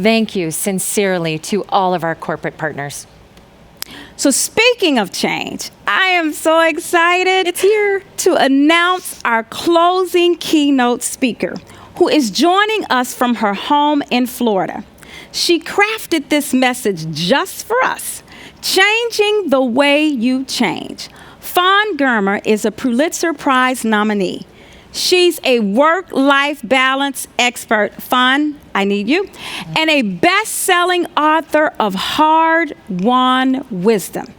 Thank you sincerely to all of our corporate partners. So speaking of change, I am so excited. It's here to announce our closing keynote speaker, who is joining us from her home in Florida. She crafted this message just for us, changing the way you change. Fawn Germer is a Pulitzer Prize nominee. She's a work-life balance expert, Fawn, I need you, and a best-selling author of hard-won wisdom.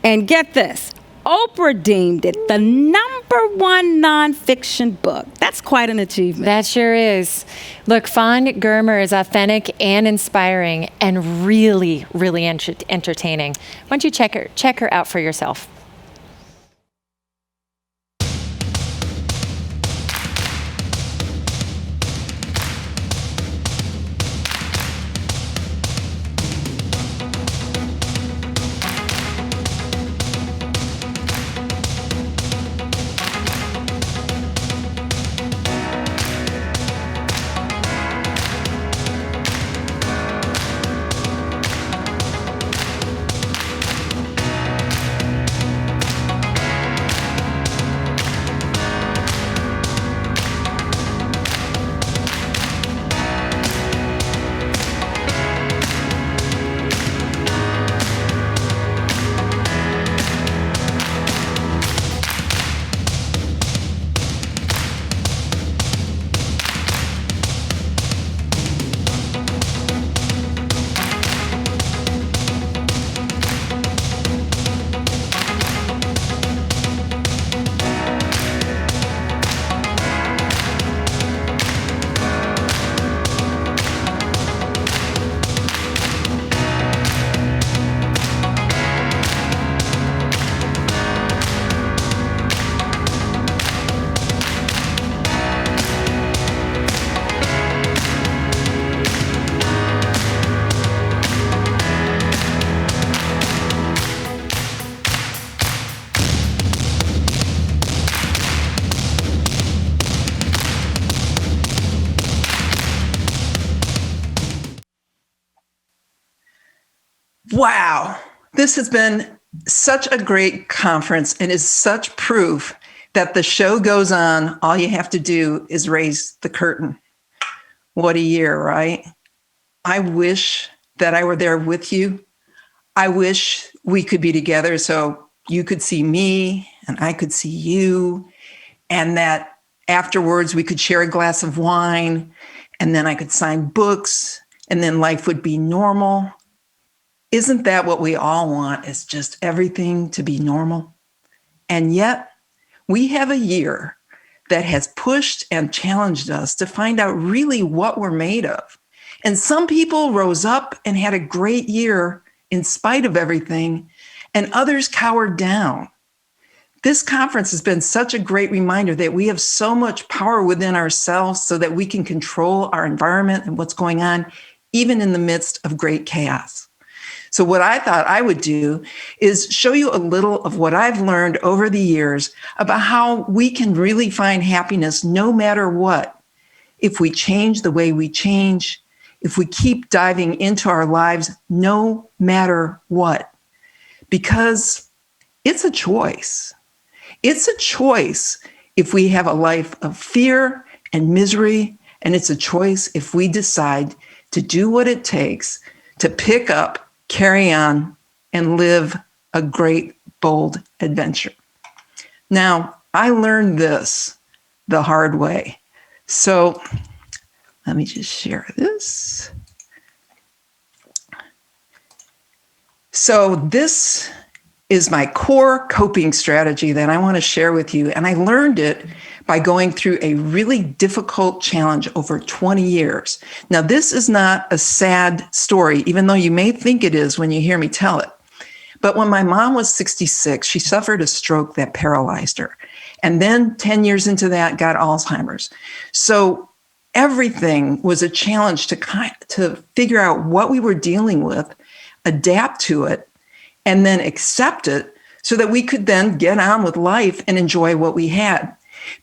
And get this, Oprah deemed it the #1 nonfiction book. That's quite an achievement. That sure is. Look, Fawn Germer is authentic and inspiring and really, really entertaining. Why don't you check her out for yourself? Wow, this has been such a great conference and is such proof that the show goes on. All you have to do is raise the curtain. What a year, right? I wish that I were there with you. I wish we could be together so you could see me and I could see you, and that afterwards we could share a glass of wine, and then I could sign books, and then life would be normal. Isn't that what we all want, is just everything to be normal? And yet, we have a year that has pushed and challenged us to find out really what we're made of. And some people rose up and had a great year in spite of everything, and others cowered down. This conference has been such a great reminder that we have so much power within ourselves so that we can control our environment and what's going on, even in the midst of great chaos. So what I thought I would do is show you a little of what I've learned over the years about how we can really find happiness no matter what. If we change the way we change, if we keep diving into our lives no matter what, because it's a choice. It's a choice if we have a life of fear and misery, and it's a choice if we decide to do what it takes to pick up, carry on, and live a great, bold adventure. Now, I learned this the hard way. So let me just share this. So this is my core coping strategy that I want to share with you. And I learned it by going through a really difficult challenge over 20 years. Now, this is not a sad story, even though you may think it is when you hear me tell it. But when my mom was 66, she suffered a stroke that paralyzed her. And then 10 years into that, got Alzheimer's. So everything was a challenge to figure out what we were dealing with, adapt to it, and then accept it so that we could then get on with life and enjoy what we had.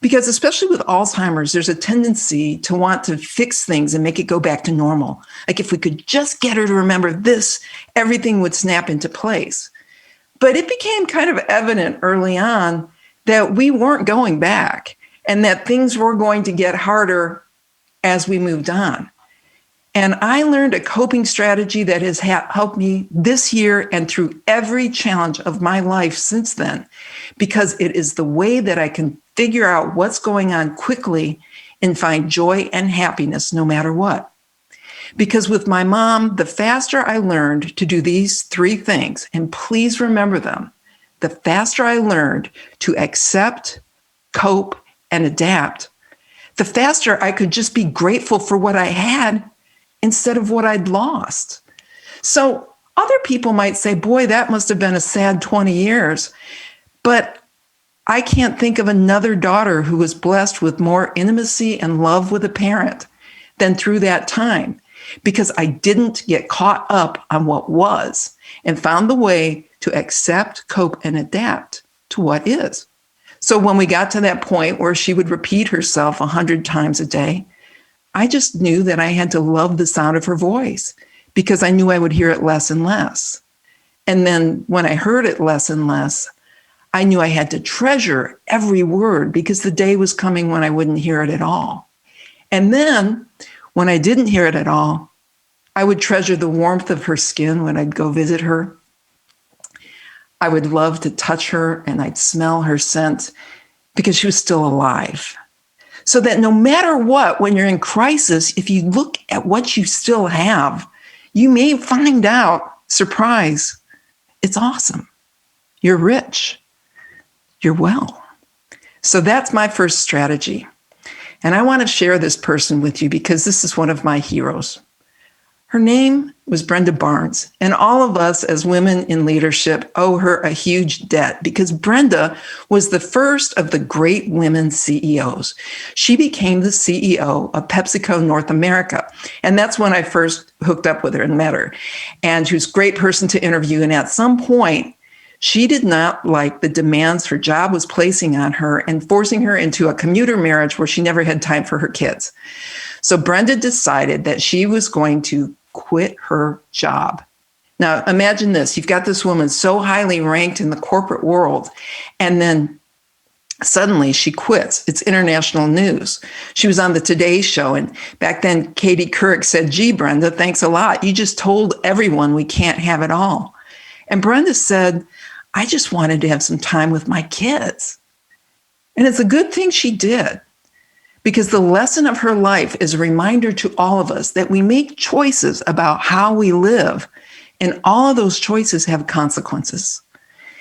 Because especially with Alzheimer's, there's a tendency to want to fix things and make it go back to normal. Like if we could just get her to remember this, everything would snap into place. But it became kind of evident early on that we weren't going back and that things were going to get harder as we moved on. And I learned a coping strategy that has helped me this year and through every challenge of my life since then, because it is the way that I can figure out what's going on quickly and find joy and happiness no matter what. Because with my mom, the faster I learned to do these 3 things, and please remember them, the faster I learned to accept, cope, and adapt, the faster I could just be grateful for what I had instead of what I'd lost. So other people might say, boy, that must have been a sad 20 years. But I can't think of another daughter who was blessed with more intimacy and love with a parent than through that time, because I didn't get caught up on what was and found the way to accept, cope, and adapt to what is. So when we got to that point where she would repeat herself 100 times a day, I just knew that I had to love the sound of her voice because I knew I would hear it less and less. And then when I heard it less and less, I knew I had to treasure every word because the day was coming when I wouldn't hear it at all. And then when I didn't hear it at all, I would treasure the warmth of her skin when I'd go visit her. I would love to touch her and I'd smell her scent because she was still alive. So that no matter what, when you're in crisis, if you look at what you still have, you may find out, surprise, it's awesome. You're rich. You're well. So that's my first strategy. And I want to share this person with you because this is one of my heroes. Her name was Brenda Barnes, and all of us as women in leadership owe her a huge debt because Brenda was the first of the great women CEOs. She became the CEO of PepsiCo North America, and that's when I first hooked up with her and met her. And she was a great person to interview, and at some point, she did not like the demands her job was placing on her and forcing her into a commuter marriage where she never had time for her kids. So Brenda decided that she was going to quit her job. Now, imagine this. You've got this woman so highly ranked in the corporate world, and then suddenly she quits. It's international news. She was on the Today Show, and back then Katie Couric said, gee, Brenda, thanks a lot. You just told everyone we can't have it all. And Brenda said, I just wanted to have some time with my kids. And it's a good thing she did, because the lesson of her life is a reminder to all of us that we make choices about how we live, and all of those choices have consequences.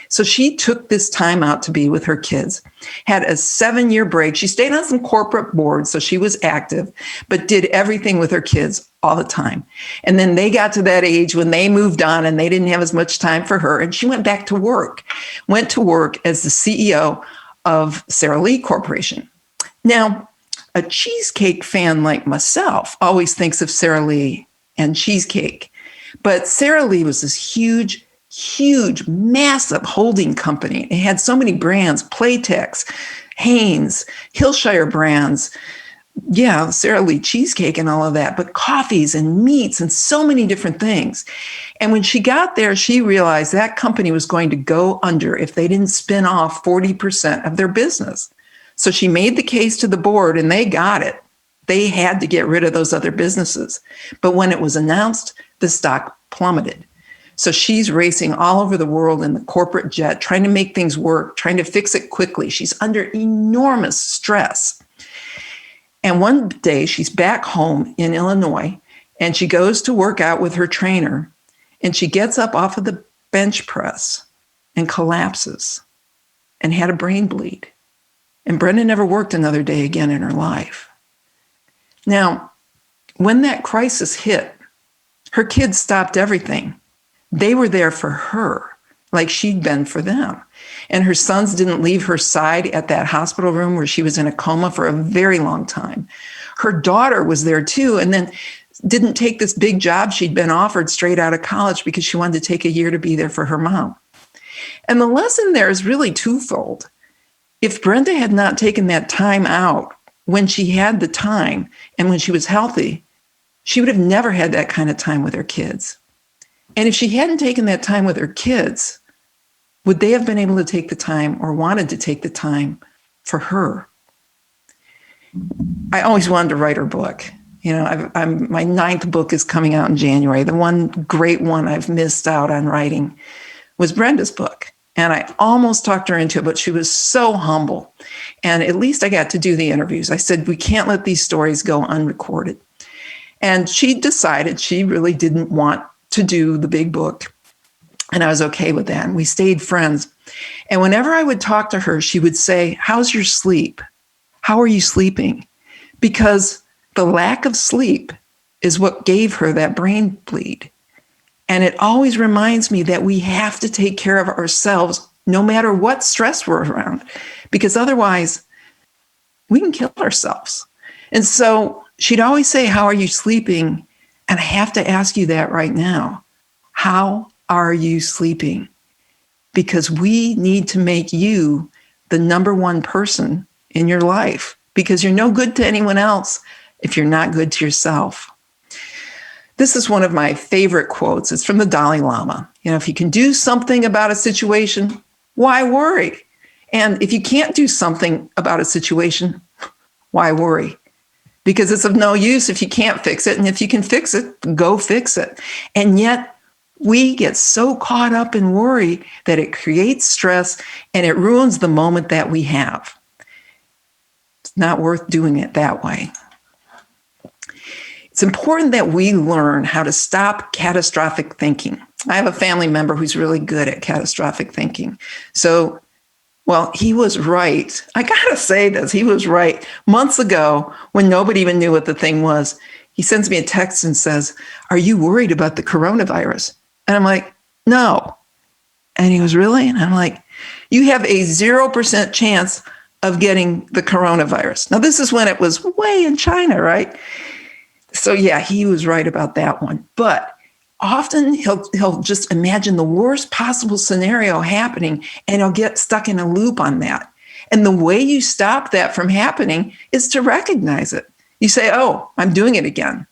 So she took this time out to be with her kids, had a 7-year break. She stayed on some corporate boards, so she was active, but did everything with her kids all the time. And then they got to that age when they moved on and they didn't have as much time for her. And she went back to work, went to work as the CEO of Sara Lee Corporation. Now, a cheesecake fan like myself always thinks of Sara Lee and cheesecake. But Sara Lee was this huge, massive holding company. It had so many brands, Playtex, Hanes, Hillshire brands. Yeah, Sara Lee cheesecake and all of that, but coffees and meats and so many different things. And when she got there, she realized that company was going to go under if they didn't spin off 40% of their business. So she made the case to the board and they got it. They had to get rid of those other businesses. But when it was announced, the stock plummeted. So she's racing all over the world in the corporate jet, trying to make things work, trying to fix it quickly. She's under enormous stress. And one day she's back home in Illinois and she goes to work out with her trainer and she gets up off of the bench press and collapses and had a brain bleed. And Brenda never worked another day again in her life. Now, when that crisis hit, her kids stopped everything. They were there for her, like she'd been for them. And her sons didn't leave her side at that hospital room where she was in a coma for a very long time. Her daughter was there too, and then didn't take this big job she'd been offered straight out of college because she wanted to take a year to be there for her mom. And the lesson there is really twofold. If Brenda had not taken that time out when she had the time and when she was healthy, she would have never had that kind of time with her kids. And if she hadn't taken that time with her kids, would they have been able to take the time or wanted to take the time for her? I always wanted to write her book. My 9th book is coming out in January. The one great one I've missed out on writing was Brenda's book. And I almost talked her into it, but she was so humble. And at least I got to do the interviews. I said, we can't let these stories go unrecorded. And she decided she really didn't want to do the big book. And I was okay with that. And we stayed friends. And whenever I would talk to her, she would say, how's your sleep? How are you sleeping? Because the lack of sleep is what gave her that brain bleed. And it always reminds me that we have to take care of ourselves no matter what stress we're around, because otherwise we can kill ourselves. And so she'd always say, how are you sleeping? And I have to ask you that right now. How are you sleeping? Because we need to make you the number one person in your life, because you're no good to anyone else if you're not good to yourself. This is one of my favorite quotes. It's from the Dalai Lama. If you can do something about a situation, why worry? And if you can't do something about a situation, why worry? Because it's of no use if you can't fix it. And if you can fix it, go fix it. And yet we get so caught up in worry that it creates stress and it ruins the moment that we have. It's not worth doing it that way. It's important that we learn how to stop catastrophic thinking. I have a family member who's really good at catastrophic thinking. So, he was right. I gotta say this, he was right. Months ago, when nobody even knew what the thing was, he sends me a text and says, are you worried about the coronavirus? And I'm like, no. And he goes, really? And I'm like, you have a 0% chance of getting the coronavirus. Now, this is when it was way in China, right? So yeah, he was right about that one. But often he'll just imagine the worst possible scenario happening and he'll get stuck in a loop on that. And the way you stop that from happening is to recognize it. You say, oh, I'm doing it again.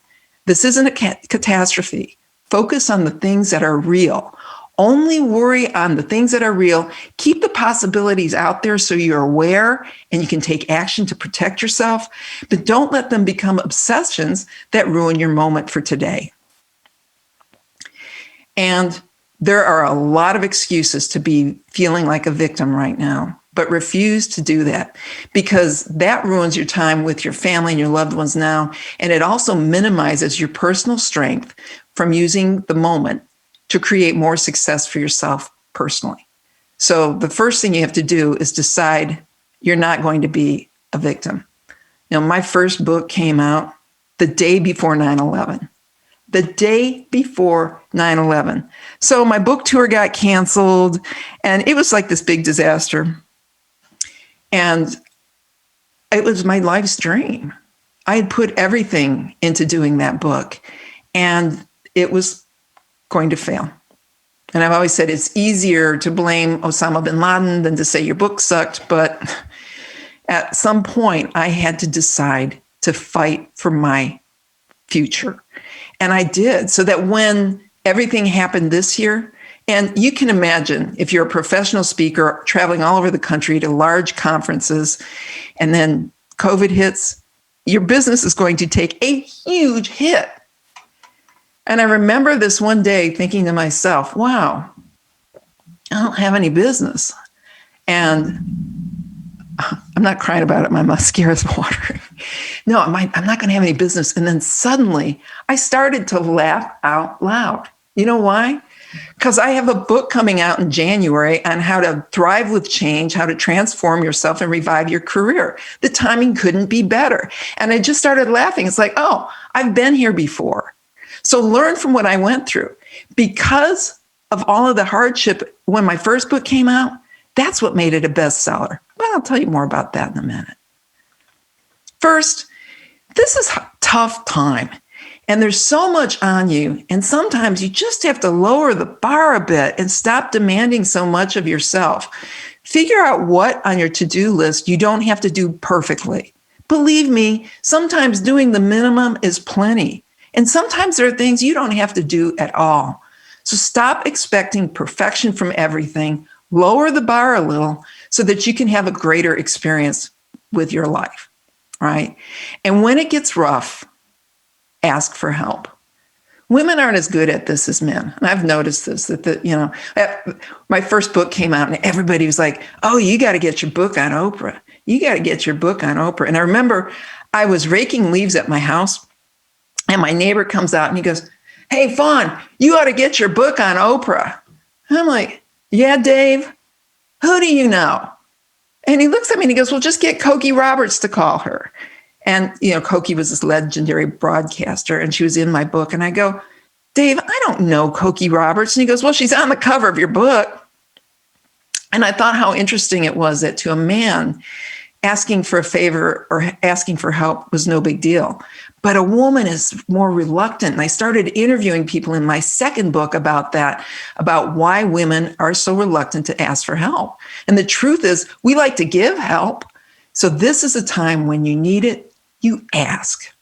This isn't a catastrophe. Focus on the things that are real. Only worry on the things that are real. Keep the possibilities out there so you're aware and you can take action to protect yourself, but don't let them become obsessions that ruin your moment for today. And there are a lot of excuses to be feeling like a victim right now, but refuse to do that because that ruins your time with your family and your loved ones now. And it also minimizes your personal strength from using the moment to create more success for yourself personally. So the first thing you have to do is decide you're not going to be a victim. My first book came out the day before 9/11. The day before 9/11. So my book tour got canceled and it was like this big disaster. And it was my life's dream. I had put everything into doing that book and it was going to fail. And I've always said it's easier to blame Osama bin Laden than to say your book sucked. But at some point, I had to decide to fight for my future. And I did, so that when everything happened this year, and you can imagine if you're a professional speaker traveling all over the country to large conferences, and then COVID hits, your business is going to take a huge hit. And I remember this one day thinking to myself, wow, I don't have any business. And I'm not crying about it. My mascara's watering. No, I'm not going to have any business. And then suddenly I started to laugh out loud. You know why? Because I have a book coming out in January on how to thrive with change, how to transform yourself and revive your career. The timing couldn't be better. And I just started laughing. It's like, oh, I've been here before. So learn from what I went through. Because of all of the hardship when my first book came out, that's what made it a bestseller. But I'll tell you more about that in a minute. First, this is a tough time. And there's so much on you. And sometimes you just have to lower the bar a bit and stop demanding so much of yourself. Figure out what on your to-do list you don't have to do perfectly. Believe me, sometimes doing the minimum is plenty. And sometimes there are things you don't have to do at all. So stop expecting perfection from everything. Lower the bar a little so that you can have a greater experience with your life, right? And when it gets rough, ask for help. Women aren't as good at this as men. And I've noticed this, my first book came out and everybody was like, oh, you got to get your book on Oprah. You got to get your book on Oprah. And I remember I was raking leaves at my house and my neighbor comes out and he goes, hey, Fawn, you ought to get your book on Oprah. And I'm like, yeah, Dave, who do you know? And he looks at me and he goes, well, just get Cokie Roberts to call her. And, Cokie was this legendary broadcaster and she was in my book. And I go, Dave, I don't know Cokie Roberts. And he goes, well, she's on the cover of your book. And I thought how interesting it was that to a man, asking for a favor or asking for help was no big deal. But a woman is more reluctant. And I started interviewing people in my second book about that, about why women are so reluctant to ask for help. And the truth is, we like to give help. So this is a time when you need it, you ask.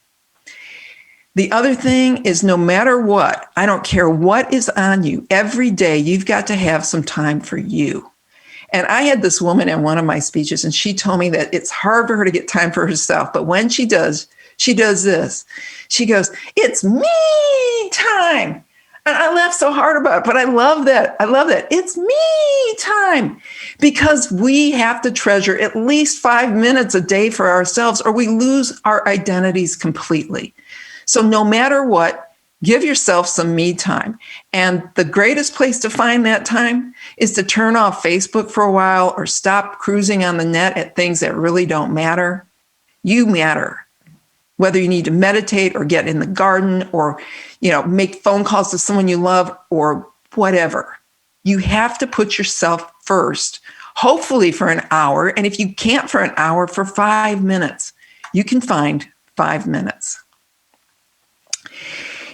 The other thing is no matter what, I don't care what is on you, every day you've got to have some time for you. And I had this woman in one of my speeches and she told me that it's hard for her to get time for herself. But when she does this. She goes, it's me time. And I laughed so hard about it, but I love that. It's me time because we have to treasure at least 5 minutes a day for ourselves or we lose our identities completely. So no matter what, give yourself some me time. And the greatest place to find that time is to turn off Facebook for a while or stop cruising on the net at things that really don't matter. You matter. Whether you need to meditate or get in the garden or, make phone calls to someone you love or whatever. You have to put yourself first, hopefully for an hour. And if you can't for an hour, for 5 minutes, you can find 5 minutes.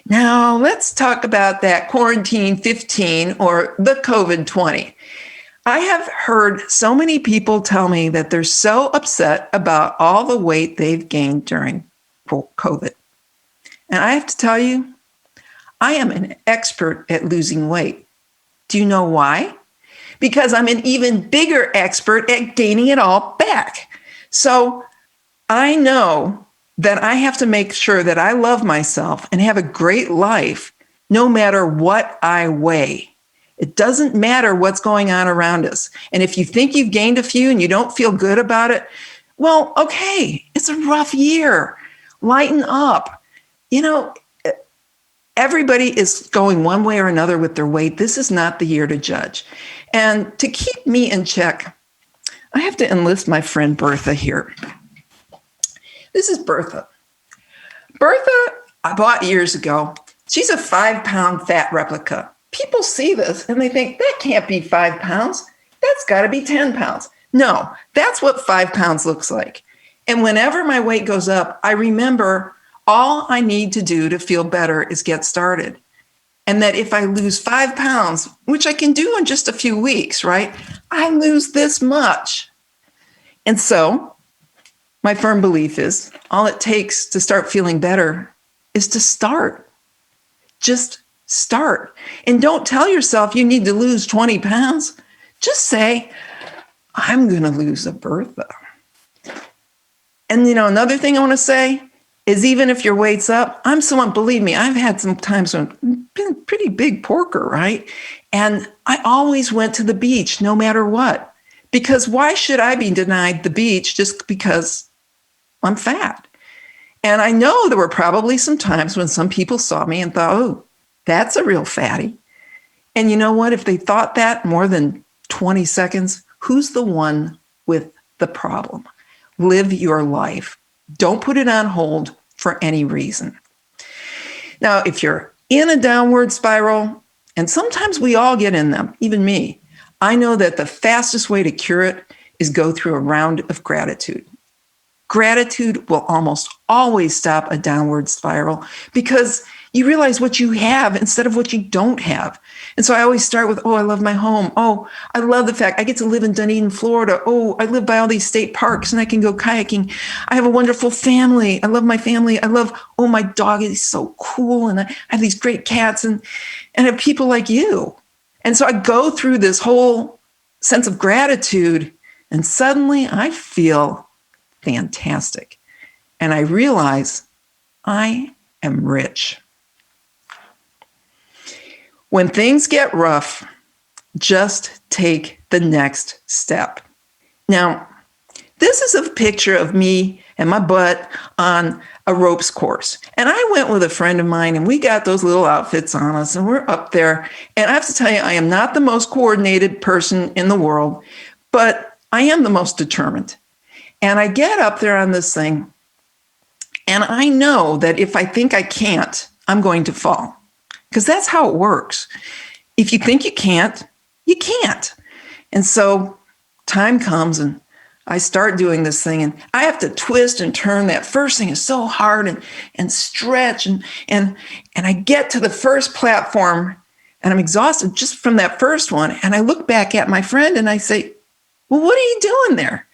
Now let's talk about that quarantine 15 or the COVID 20. I have heard so many people tell me that they're so upset about all the weight they've gained during COVID. And I have to tell you, I am an expert at losing weight. Do you know why? Because I'm an even bigger expert at gaining it all back. So I know that I have to make sure that I love myself and have a great life no matter what I weigh. It doesn't matter what's going on around us. And if you think you've gained a few and you don't feel good about it, well, okay, it's a rough year. Lighten up. Everybody is going one way or another with their weight. This is not the year to judge. And to keep me in check, I have to enlist my friend Bertha here. This is Bertha. Bertha, I bought years ago. She's a 5-pound fat replica. People see this and they think, that can't be 5 pounds. That's got to be 10 pounds. No, that's what 5 pounds looks like. And whenever my weight goes up, I remember all I need to do to feel better is get started. And that if I lose 5 pounds, which I can do in just a few weeks, right? I lose this much. And so my firm belief is all it takes to start feeling better is to start. Just start. And don't tell yourself you need to lose 20 pounds. Just say, I'm going to lose a Bertha. And, another thing I want to say is even if your weight's up, I'm someone, believe me, I've had some times when I've been a pretty big porker, right? And I always went to the beach no matter what, because why should I be denied the beach just because I'm fat? And I know there were probably some times when some people saw me and thought, oh, that's a real fatty. And you know what? If they thought that more than 20 seconds, who's the one with the problem? Live your life. Don't put it on hold for any reason. Now, if you're in a downward spiral, and sometimes we all get in them, even me, I know that the fastest way to cure it is go through a round of gratitude. Gratitude will almost always stop a downward spiral because you realize what you have instead of what you don't have. And so I always start with, oh, I love my home. Oh, I love the fact I get to live in Dunedin, Florida. Oh, I live by all these state parks and I can go kayaking. I have a wonderful family. I love my family. I love, oh, my dog is so cool. And I have these great cats and I have people like you. And so I go through this whole sense of gratitude and suddenly I feel fantastic. And I realize I am rich. When things get rough, just take the next step. Now, this is a picture of me and my butt on a ropes course. And I went with a friend of mine and we got those little outfits on us and we're up there. And I have to tell you, I am not the most coordinated person in the world, but I am the most determined. And I get up there on this thing and I know that if I think I can't, I'm going to fall. Because that's how it works. If you think you can't, you can't. And so time comes and I start doing this thing and I have to twist and turn. That first thing is so hard and stretch. And I get to the first platform and I'm exhausted just from that first one. And I look back at my friend and I say, well, what are you doing there?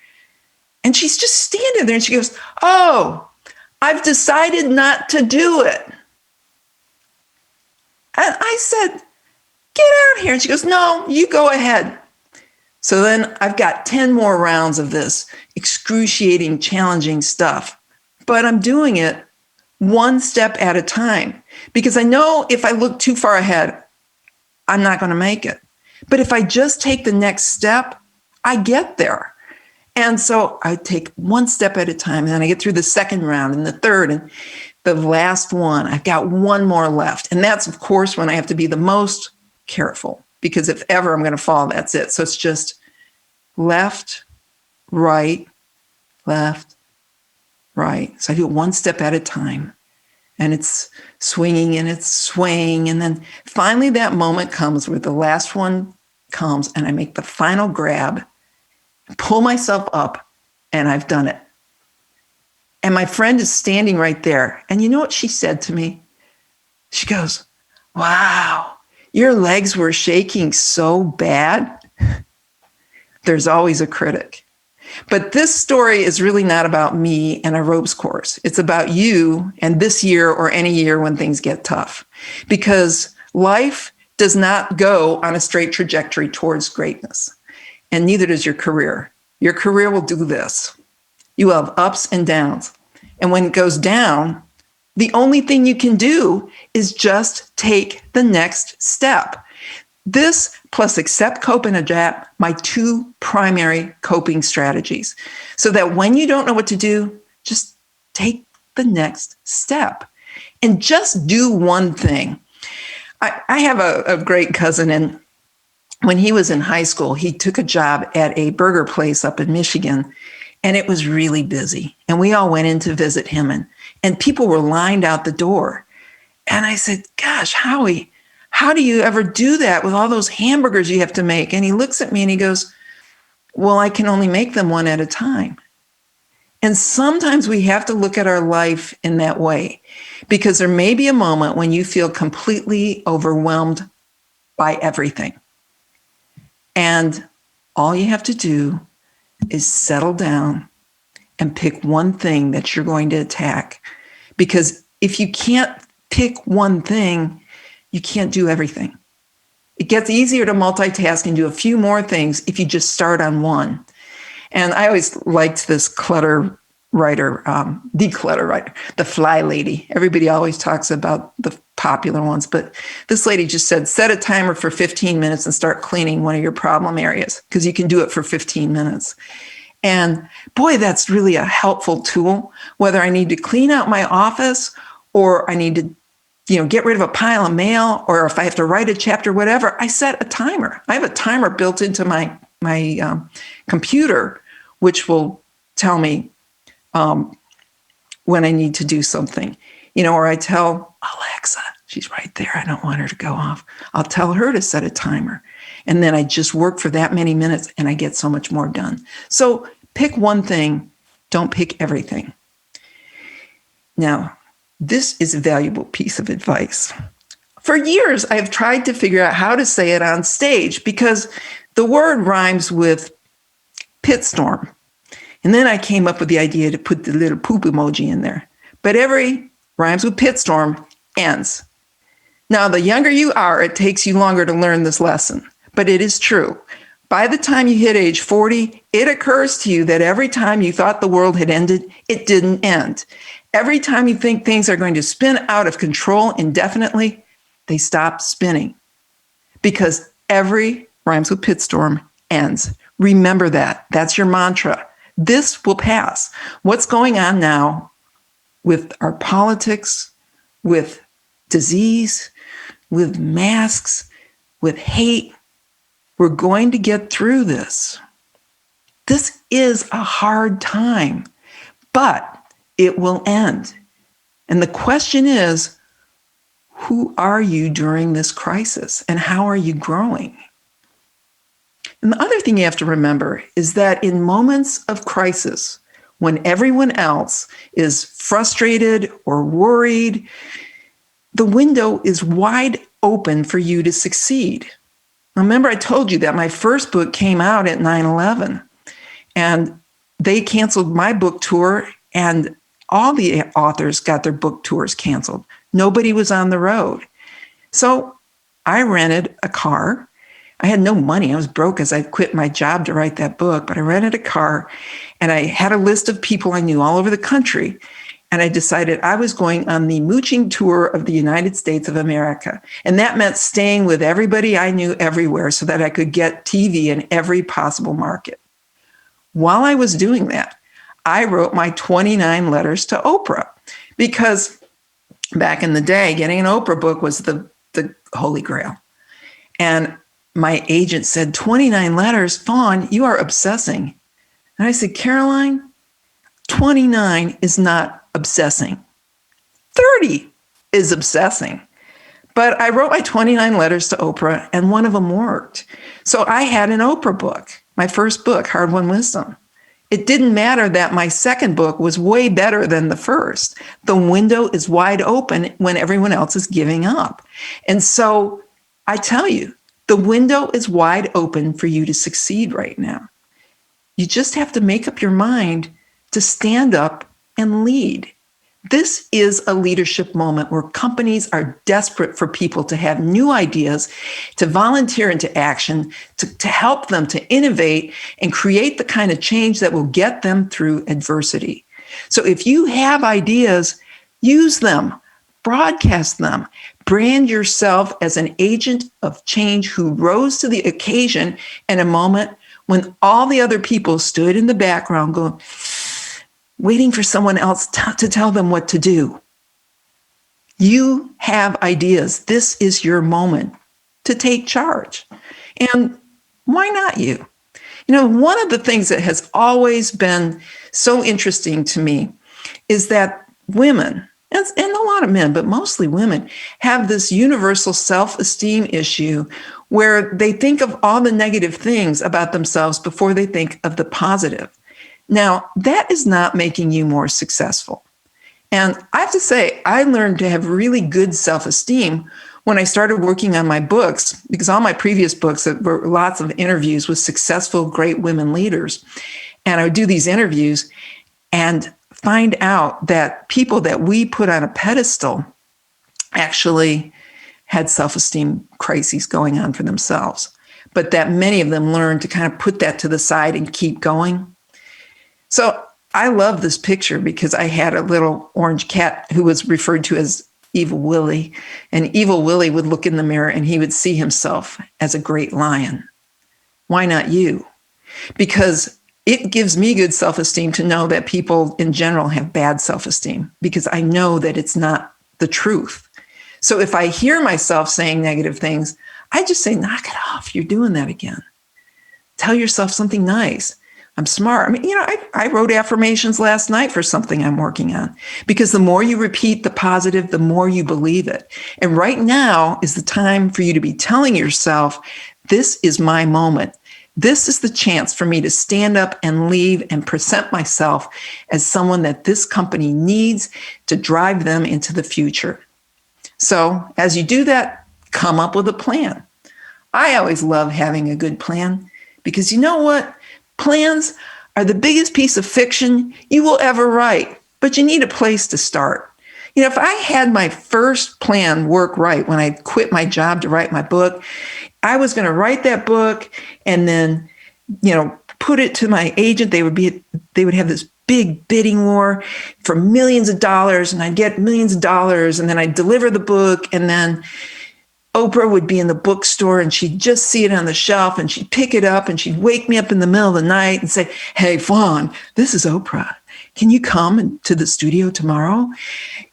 And she's just standing there and she goes, oh, I've decided not to do it. And I said, get out here. And she goes, no, you go ahead. So then I've got 10 more rounds of this excruciating, challenging stuff. But I'm doing it one step at a time because I know if I look too far ahead, I'm not going to make it. But if I just take the next step, I get there. And so I take one step at a time and then I get through the second round and the third and the last one. I've got one more left. And that's, of course, when I have to be the most careful because if ever I'm going to fall, that's it. So it's just left, right, left, right. So I do it one step at a time and it's swinging and it's swaying. And then finally that moment comes where the last one comes and I make the final grab, pull myself up, and I've done it. And my friend is standing right there. And you know what she said to me? She goes, wow, your legs were shaking so bad. There's always a critic. But this story is really not about me and a ropes course. It's about you and this year or any year when things get tough. Because life does not go on a straight trajectory towards greatness. And neither does your career. Your career will do this. You will have ups and downs. And when it goes down, the only thing you can do is just take the next step. This plus accept, cope, and adapt, my two primary coping strategies. So that when you don't know what to do, just take the next step and just do one thing. I have a great cousin, and when he was in high school, he took a job at a burger place up in Michigan. And it was really busy. And we all went in to visit him and people were lined out the door. And I said, gosh, Howie, how do you ever do that with all those hamburgers you have to make? And he looks at me and he goes, well, I can only make them one at a time. And sometimes we have to look at our life in that way because there may be a moment when you feel completely overwhelmed by everything. And all you have to do is settle down and pick one thing that you're going to attack. Because if you can't pick one thing, you can't do everything. It gets easier to multitask and do a few more things if you just start on one. And I always liked this declutter writer, the Fly Lady. Everybody always talks about the popular ones, but this lady just said, set a timer for 15 minutes and start cleaning one of your problem areas because you can do it for 15 minutes. And boy, that's really a helpful tool, whether I need to clean out my office or I need to, get rid of a pile of mail, or if I have to write a chapter, whatever, I set a timer. I have a timer built into my computer, which will tell me when I need to do something, or I tell Alexa, she's right there. I don't want her to go off. I'll tell her to set a timer. And then I just work for that many minutes and I get so much more done. So pick one thing. Don't pick everything. Now, This is a valuable piece of advice. For years, I've tried to figure out how to say it on stage because the word rhymes with pit storm. And then I came up with the idea to put the little poop emoji in there. But every rhymes with pit storm ends. Now, the younger you are, it takes you longer to learn this lesson, but it is true. By the time you hit age 40, it occurs to you that every time you thought the world had ended, it didn't end. Every time you think things are going to spin out of control indefinitely, they stop spinning. Because every rhymes with pit storm ends. Remember that. That's your mantra. This will pass. What's going on now with our politics, with disease, with masks, with hate, we're going to get through this. This is a hard time, but it will end. And the question is, who are you during this crisis and how are you growing? And the other thing you have to remember is that in moments of crisis, when everyone else is frustrated or worried, the window is wide open for you to succeed. Remember, I told you that my first book came out at 9/11, and they canceled my book tour, and all the authors got their book tours canceled. Nobody was on the road. So I rented a car. I had no money. I was broke as I quit my job to write that book, but I rented a car, and I had a list of people I knew all over the country. And I decided I was going on the mooching tour of the United States of America. And that meant staying with everybody I knew everywhere so that I could get TV in every possible market. While I was doing that, I wrote my 29 letters to Oprah, because back in the day, getting an Oprah book was the holy grail. And my agent said, 29 letters, Fawn, you are obsessing. And I said, Caroline, 29 is not obsessing. 30 is obsessing. But I wrote my 29 letters to Oprah, and one of them worked. So I had an Oprah book, my first book, Hard Won Wisdom. It didn't matter that my second book was way better than the first. The window is wide open when everyone else is giving up. And so I tell you, the window is wide open for you to succeed right now. You just have to make up your mind to stand up and lead. This is a leadership moment where companies are desperate for people to have new ideas, to volunteer into action, to help them to innovate and create the kind of change that will get them through adversity. So if you have ideas, use them, broadcast them, brand yourself as an agent of change who rose to the occasion in a moment when all the other people stood in the background going, waiting for someone else to tell them what to do. You have ideas. This is your moment to take charge. And why not you? You know, one of the things that has always been so interesting to me is that women, and a lot of men, but mostly women, have this universal self-esteem issue where they think of all the negative things about themselves before they think of the positive. Now, that is not making you more successful. And I have to say, I learned to have really good self-esteem when I started working on my books, because all my previous books were lots of interviews with successful, great women leaders. And I would do these interviews and find out that people that we put on a pedestal actually had self-esteem crises going on for themselves, but that many of them learned to kind of put that to the side and keep going. So I love this picture because I had a little orange cat who was referred to as Evil Willie. And Evil Willie would look in the mirror and he would see himself as a great lion. Why not you? Because it gives me good self-esteem to know that people in general have bad self-esteem, because I know that it's not the truth. So if I hear myself saying negative things, I just say, knock it off. You're doing that again. Tell yourself something nice. I'm smart. I mean, you know, I wrote affirmations last night for something I'm working on, because the more you repeat the positive, the more you believe it. And right now is the time for you to be telling yourself, this is my moment. This is the chance for me to stand up and leave and present myself as someone that this company needs to drive them into the future. So as you do that, come up with a plan. I always love having a good plan because you know what? Plans are the biggest piece of fiction you will ever write, but you need a place to start. If I had my first plan work right when I quit my job to write my book, I was going to write that book and then, put it to my agent. They would have this big bidding war for millions of dollars, and I'd get millions of dollars, and then I'd deliver the book, and then Oprah would be in the bookstore and she'd just see it on the shelf and she'd pick it up and she'd wake me up in the middle of the night and say, "Hey, Fawn, this is Oprah. Can you come to the studio tomorrow?"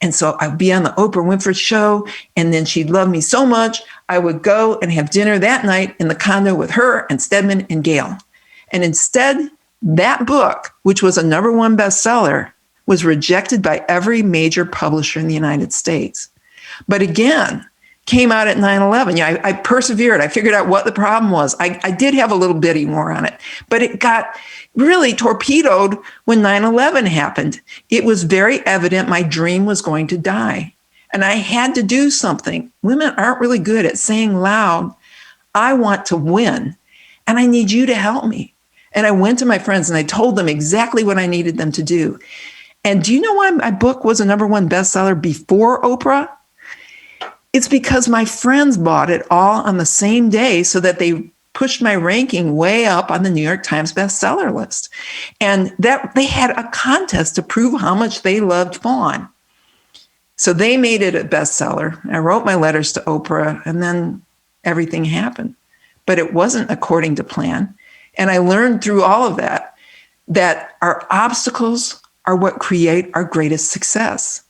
And so I'd be on the Oprah Winfrey show, and then she'd love me so much, I would go and have dinner that night in the condo with her and Stedman and Gail. And instead, that book, which was a #1 bestseller, was rejected by every major publisher in the United States. But again, came out at 9/11. I persevered. I figured out what the problem was. I did have a little bidding war on it, but it got really torpedoed when 9/11 happened. It was very evident my dream was going to die, and I had to do something. Women aren't really good at saying loud, "I want to win, and I need you to help me." And I went to my friends and I told them exactly what I needed them to do. And do you know why my book was a #1 bestseller before Oprah? It's because my friends bought it all on the same day so that they pushed my ranking way up on the New York Times bestseller list. And that they had a contest to prove how much they loved Fawn. So they made it a bestseller. I wrote my letters to Oprah, and then everything happened. But it wasn't according to plan. And I learned through all of that our obstacles are what create our greatest success.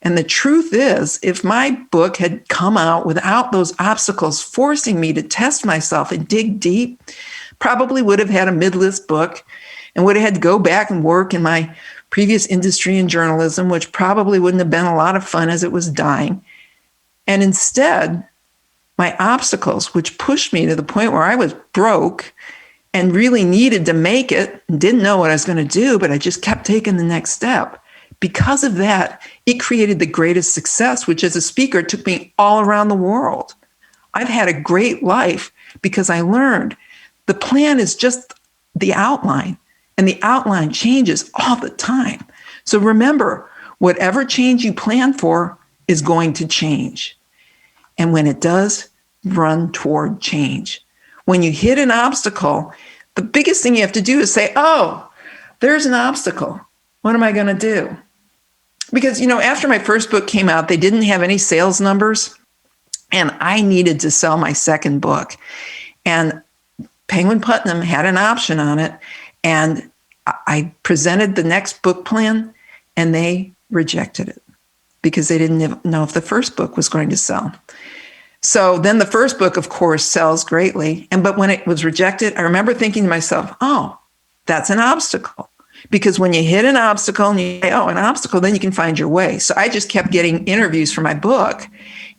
And the truth is, if my book had come out without those obstacles forcing me to test myself and dig deep, probably would have had a mid-list book and would have had to go back and work in my previous industry in journalism, which probably wouldn't have been a lot of fun as it was dying. And instead, my obstacles, which pushed me to the point where I was broke and really needed to make it, and didn't know what I was going to do, but I just kept taking the next step. Because of that, it created the greatest success, which as a speaker took me all around the world. I've had a great life because I learned the plan is just the outline, and the outline changes all the time. So remember, whatever change you plan for is going to change. And when it does, run toward change. When you hit an obstacle, the biggest thing you have to do is say, "Oh, there's an obstacle. What am I going to do?" Because, after my first book came out, they didn't have any sales numbers, and I needed to sell my second book. And Penguin Putnam had an option on it, and I presented the next book plan, and they rejected it because they didn't know if the first book was going to sell. So then the first book, of course, sells greatly. But when it was rejected, I remember thinking to myself, "Oh, that's an obstacle." Because when you hit an obstacle and you say, "Oh, an obstacle," then you can find your way. So I just kept getting interviews for my book.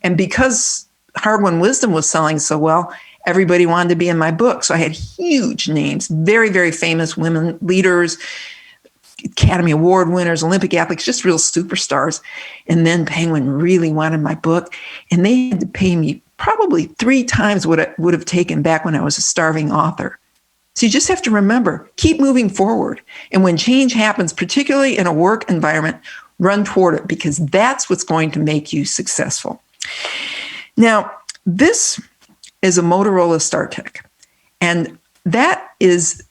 And because Hard Won Wisdom was selling so well, everybody wanted to be in my book. So I had huge names, very, very famous women leaders, Academy Award winners, Olympic athletes, just real superstars. And then Penguin really wanted my book. And they had to pay me probably 3 times what it would have taken back when I was a starving author. So you just have to remember, keep moving forward. And when change happens, particularly in a work environment, run toward it, because that's what's going to make you successful. Now, this is a Motorola StarTech. And that is,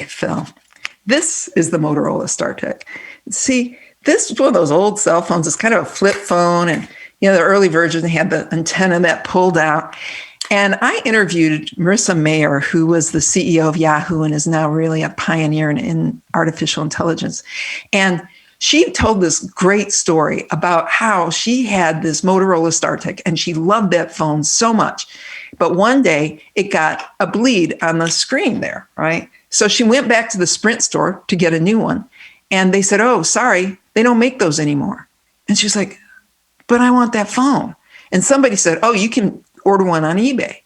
it fell. This is the Motorola StarTech. See, this is one of those old cell phones. It's kind of a flip phone. And, the early version had the antenna that pulled out. And I interviewed Marissa Mayer, who was the CEO of Yahoo and is now really a pioneer in artificial intelligence. And she told this great story about how she had this Motorola StarTech and she loved that phone so much. But one day it got a bleed on the screen there, right? So she went back to the Sprint store to get a new one. And they said, "Oh, sorry, they don't make those anymore." And she was like, "But I want that phone." And somebody said, "Oh, you can order one on eBay."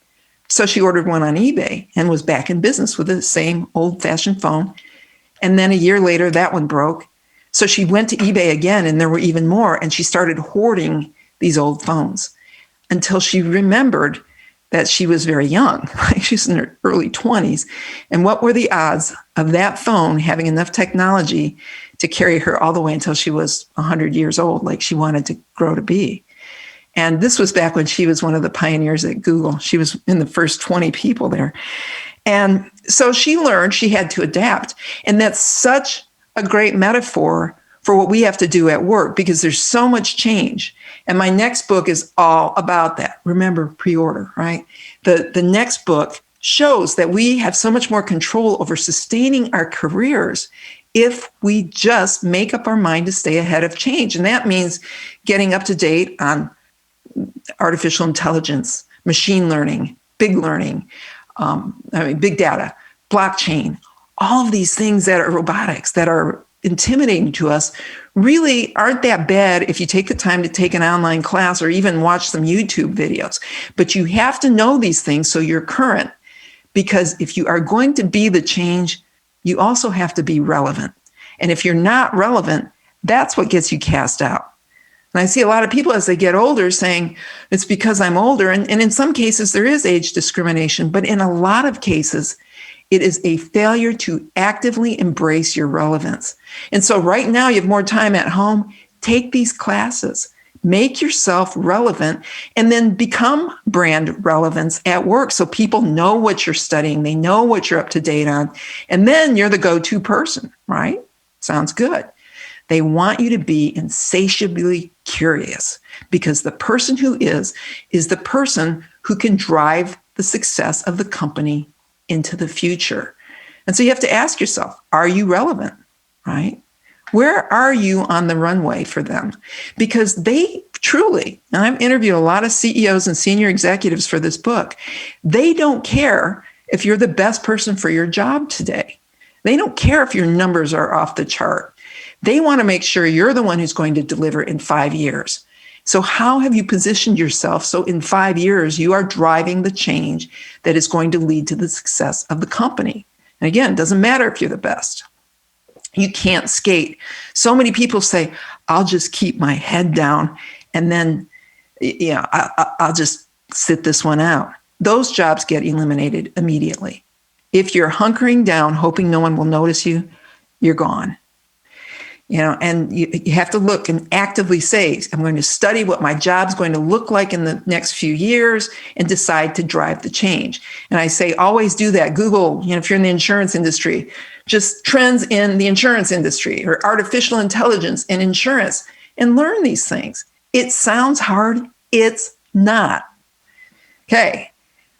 So she ordered one on eBay and was back in business with the same old-fashioned phone. And then a year later, that one broke. So she went to eBay again, and there were even more. And she started hoarding these old phones until she remembered that she was very young. She's in her early 20s. And what were the odds of that phone having enough technology to carry her all the way until she was 100 years old, like she wanted to grow to be? And this was back when she was one of the pioneers at Google. She was in the first 20 people there. And so she learned she had to adapt. And that's such a great metaphor for what we have to do at work, because there's so much change. And my next book is all about that. Remember, pre-order, right? The next book shows that we have so much more control over sustaining our careers if we just make up our mind to stay ahead of change. And that means getting up to date on artificial intelligence, machine learning, big learning, big data, blockchain, all of these things that are robotics, that are intimidating to us, really aren't that bad if you take the time to take an online class or even watch some YouTube videos. But you have to know these things so you're current, because if you are going to be the change, you also have to be relevant. And if you're not relevant, that's what gets you cast out. And I see a lot of people as they get older saying, it's because I'm older. And in some cases, there is age discrimination. But in a lot of cases, it is a failure to actively embrace your relevance. And so right now, you have more time at home. Take these classes. Make yourself relevant, and then become brand relevance at work so people know what you're studying. They know what you're up to date on. And then you're the go-to person, right? Sounds good. They want you to be insatiably curious, because the person who is the person who can drive the success of the company into the future. And so you have to ask yourself, are you relevant, right? Where are you on the runway for them? Because they truly, and I've interviewed a lot of CEOs and senior executives for this book, they don't care if you're the best person for your job today. They don't care if your numbers are off the chart. They want to make sure you're the one who's going to deliver in 5 years. So how have you positioned yourself so in 5 years you are driving the change that is going to lead to the success of the company? And again, it doesn't matter if you're the best. You can't skate. So many people say, I'll just keep my head down and then I'll just sit this one out. Those jobs get eliminated immediately. If you're hunkering down, hoping no one will notice you, you're gone. And you have to look and actively say, I'm going to study what my job's going to look like in the next few years and decide to drive the change. And I say, always do that. Google, if you're in the insurance industry, just trends in the insurance industry or artificial intelligence in insurance, and learn these things. It sounds hard. It's not. Okay.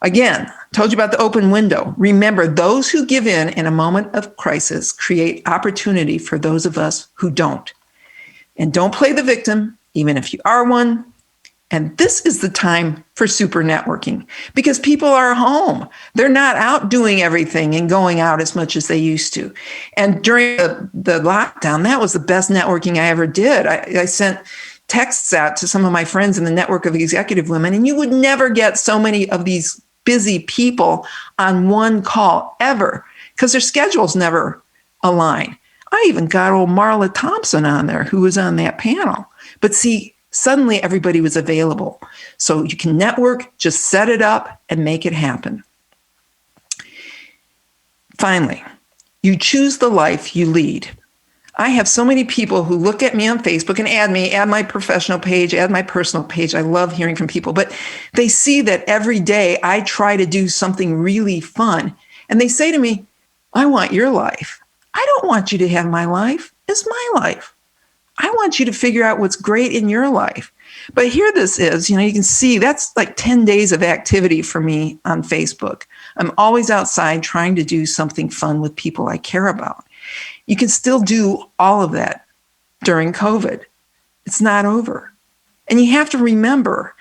Again, told you about the open window. Remember, those who give in a moment of crisis create opportunity for those of us who don't. And don't play the victim, even if you are one. And this is the time for super networking, because people are home. They're not out doing everything and going out as much as they used to. And during the lockdown, that was the best networking I ever did. I sent texts out to some of my friends in the network of executive women, and you would never get so many of these busy people on one call ever, because their schedules never align. I even got old Marla Thompson on there, who was on that panel. But see, suddenly everybody was available. So you can network, just set it up and make it happen. Finally, you choose the life you lead. I have so many people who look at me on Facebook and add my professional page, add my personal page. I love hearing from people, but they see that every day I try to do something really fun. And they say to me, I want your life. I don't want you to have my life. It's my life. I want you to figure out what's great in your life. But here this is, you can see that's like 10 days of activity for me on Facebook. I'm always outside trying to do something fun with people I care about. You can still do all of that during COVID. It's not over. And you have to remember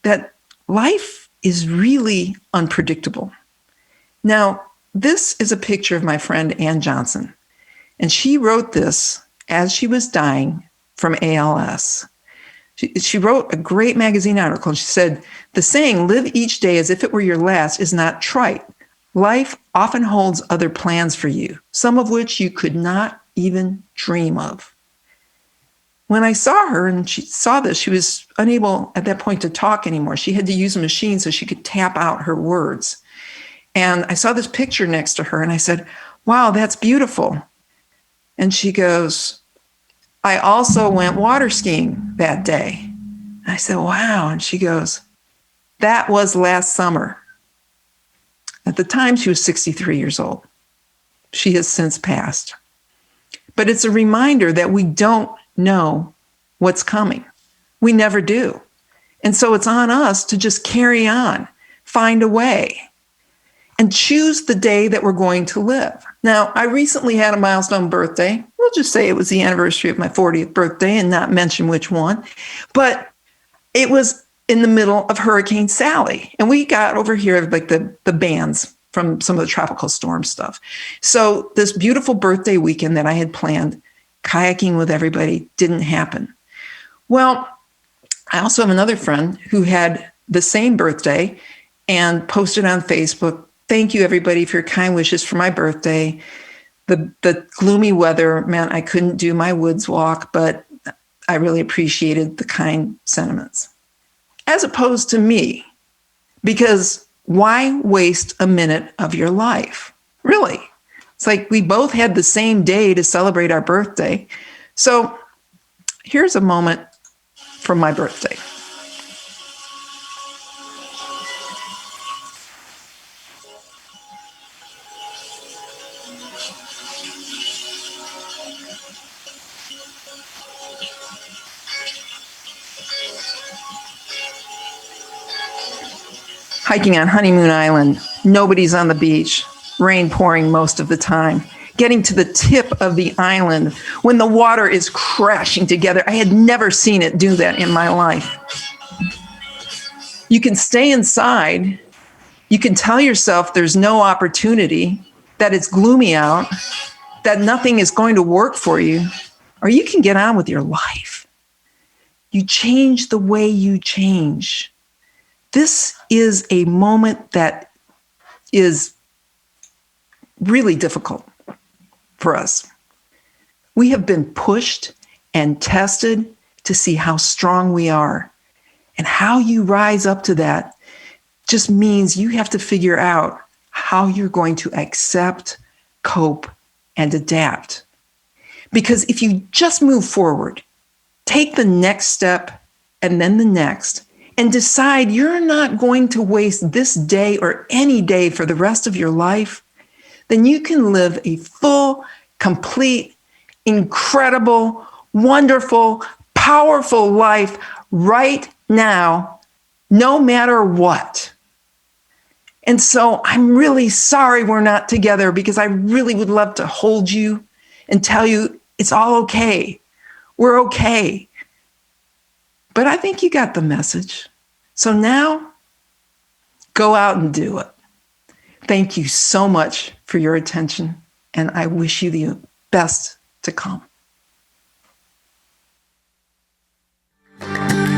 that life is really unpredictable. Now, this is a picture of my friend Ann Johnson, and she wrote this as she was dying from ALS. She wrote a great magazine article, and she said, the saying, live each day as if it were your last, is not trite. Life often holds other plans for you, some of which you could not even dream of. When I saw her and she saw this, she was unable at that point to talk anymore. She had to use a machine so she could tap out her words. And I saw this picture next to her and I said, wow, that's beautiful. And she goes, I also went water skiing that day. And I said, wow. And she goes, that was last summer. At the time, she was 63 years old. She has since passed. But it's a reminder that we don't know what's coming. We never do. And so it's on us to just carry on, find a way, and choose the day that we're going to live. Now, I recently had a milestone birthday. We'll just say it was the anniversary of my 40th birthday and not mention which one. But it was in the middle of Hurricane Sally. And we got over here like the bands from some of the tropical storm stuff. So this beautiful birthday weekend that I had planned, kayaking with everybody, didn't happen. Well, I also have another friend who had the same birthday and posted on Facebook, thank you everybody for your kind wishes for my birthday. The gloomy weather meant I couldn't do my woods walk, but I really appreciated the kind sentiments. As opposed to me, because why waste a minute of your life? Really? It's like we both had the same day to celebrate our birthday. So here's a moment from my birthday. Hiking on Honeymoon Island, nobody's on the beach, rain pouring most of the time. Getting to the tip of the island when the water is crashing together. I had never seen it do that in my life. You can stay inside. You can tell yourself there's no opportunity, that it's gloomy out, that nothing is going to work for you, or you can get on with your life. You change the way you change. This is a moment that is really difficult for us. We have been pushed and tested to see how strong we are. And how you rise up to that just means you have to figure out how you're going to accept, cope, and adapt. Because if you just move forward, take the next step and then the next, and decide you're not going to waste this day or any day for the rest of your life, then you can live a full, complete, incredible, wonderful, powerful life right now, no matter what. And so I'm really sorry we're not together, because I really would love to hold you and tell you it's all okay. We're okay. But I think you got the message. So now, go out and do it. Thank you so much for your attention, and I wish you the best to come.